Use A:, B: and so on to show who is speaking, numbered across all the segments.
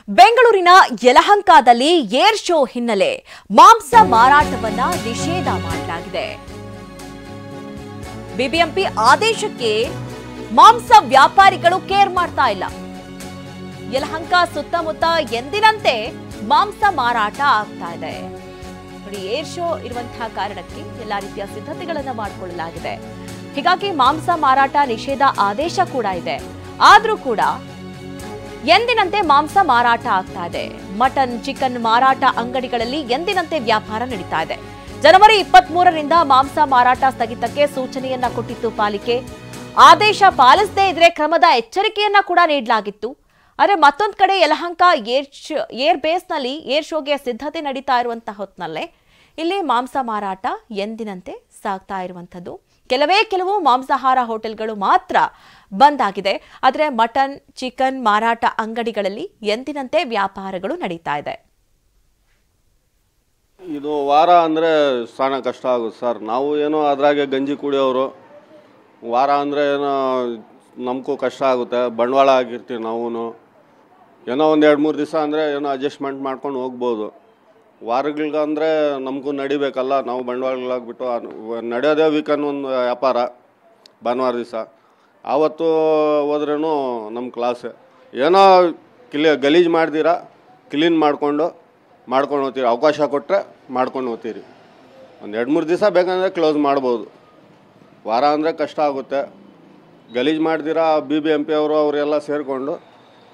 A: ಬೆಂಗಳೂರಿನ ಯಲಹಂಕದಲ್ಲಿ air show ಹಿನ್ನೆಲೆ ಮಾಂಸ ಮಾರಾಟವನ್ನ ನಿಷೇಧ ಮಾಡಲಾಗಿದೆ. ಬಿಬಿಎಂಪಿ ಆದೇಶಕ್ಕೆ ಮಾಂಸ ವ್ಯಾಪಾರಿಗಳು ಕೇರ್ ಮಾಡ್ತಾ ಇಲ್ಲ. ಯಲಹಂಕ ಸುತ್ತಮುತ್ತ ಎಂದಿನಂತೆ ಮಾಂಸ ಮಾರಾಟ ಆಗ್ತಾ ಇದೆ. ನೋಡಿ, ಏರ್ ಶೋ ಇರುವಂತಹ ಕಾರಣಕ್ಕೆ ಎಲ್ಲಾ ರೀತಿಯ ಸಿದ್ಧತೆಗಳನ್ನು ಮಾಡಿಕೊಳ್ಳಲಾಗಿದೆ. ಹೀಗಾಗಿ ಮಾಂಸ ಮಾರಾಟ ನಿಷೇಧ ಆದೇಶ ಕೂಡ ಇದೆ. ಆದ್ರೂ ಕೂಡ ಎಂದಿನಂತೆ ಮಾಂಸ ಮಾರಾಟ ಆಗ್ತಾ ಇದೆ. ಮಟನ್, ಚಿಕನ್ ಮಾರಾಟ ಅಂಗಡಿಗಳಲ್ಲಿ ಎಂದಿನಂತೆ ವ್ಯಾಪಾರ ನಡೀತಾ ಇದೆ. ಜನವರಿ 23ರಿಂದ ಮಾಂಸ ಮಾರಾಟ ಸ್ಥಗಿತಕ್ಕೆ ಸೂಚನೆಯನ್ನ ಕೊಟ್ಟಿತ್ತು ಪಾಲಿಕೆ. ಆದೇಶ ಪಾಲಿಸದೇ ಇದ್ರೆ ಕ್ರಮದ ಎಚ್ಚರಿಕೆಯನ್ನ ಕೂಡ ನೀಡಲಾಗಿತ್ತು. ಆದರೆ ಮತ್ತೊಂದು ಕಡೆ ಯಲಹಂಕ ಏರ್ ಬೇಸ್ನಲ್ಲಿ ಏರ್ ಶೋಗೆ ಸಿದ್ಧತೆ ನಡೀತಾ ಇರುವಂತಹ ಹೊತ್ತಿನಲ್ಲೇ ಇಲ್ಲಿ ಮಾಂಸ ಮಾರಾಟ ಎಂದಿನಂತೆ ಸಾಗ್ತಾ ಇರುವಂಥದ್ದು. ಕೆಲವು ಮಾಂಸಾಹಾರ ಹೋಟೆಲ್ಗಳು ಮಾತ್ರ ಬಂದ್ ಆಗಿದೆ. ಆದರೆ ಮಟನ್, ಚಿಕನ್ ಮಾರಾಟ ಅಂಗಡಿಗಳಲ್ಲಿ ಎಂದಿನಂತೆ ವ್ಯಾಪಾರಗಳು ನಡೀತಾ ಇದೆ.
B: ಇದು ವಾರ ಅಂದರೆ ಸಾಣ ಕಷ್ಟ ಆಗುತ್ತೆ ಸರ್. ನಾವು ಏನೋ ಅದ್ರಾಗೆ ಗಂಜಿ ಕುಡಿಯೋರು. ವಾರ ಅಂದರೆ ಏನೋ ನಮಗೂ ಕಷ್ಟ ಆಗುತ್ತೆ. ಬಂಡವಾಳ ಆಗಿರ್ತೀವಿ ನಾವು. ಏನೋ ಒಂದು 2-3 ದಿವಸ ಅಂದರೆ ಏನೋ ಅಡ್ಜಸ್ಟ್ಮೆಂಟ್ ಮಾಡ್ಕೊಂಡು ಹೋಗ್ಬೋದು. ವಾರಗಳಿಗಂದರೆ ನಮಗೂ ನಡಿಬೇಕಲ್ಲ. ನಾವು ಬಂಡವಾಳಗಳಾಗ್ಬಿಟ್ಟು ನಡೆಯೋದೇ ವೀಕೆಂಡ್ ಒಂದು ವ್ಯಾಪಾರ ಭಾನುವಾರ ದಿವಸ. ಆವತ್ತು ಹೋದ್ರೂ ನಮ್ಮ ಕ್ಲಾಸ್ ಏನೋ ಗಲೀಜು ಮಾಡ್ದಿರಾ ಕ್ಲೀನ್ ಮಾಡ್ಕೊಂಡು ಹೋಗ್ತೀರಿ. ಅವಕಾಶ ಕೊಟ್ಟರೆ ಮಾಡ್ಕೊಂಡು ಹೋಗ್ತೀರಿ. ಒಂದು 2-3 ದಿವಸ ಬೇಕಂದರೆ ಕ್ಲೋಸ್ ಮಾಡ್ಬೋದು. ವಾರ ಅಂದರೆ ಕಷ್ಟ ಆಗುತ್ತೆ. ಗಲೀಜು ಮಾಡ್ದಿರಾ BBMP ಅವರೆಲ್ಲ ಸೇರಿಕೊಂಡು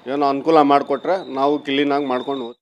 B: ಏನೋ ಅನುಕೂಲ ಮಾಡಿಕೊಟ್ರೆ ನಾವು ಕ್ಲೀನಾಗಿ ಮಾಡ್ಕೊಂಡು ಹೋಗ್ತೀವಿ.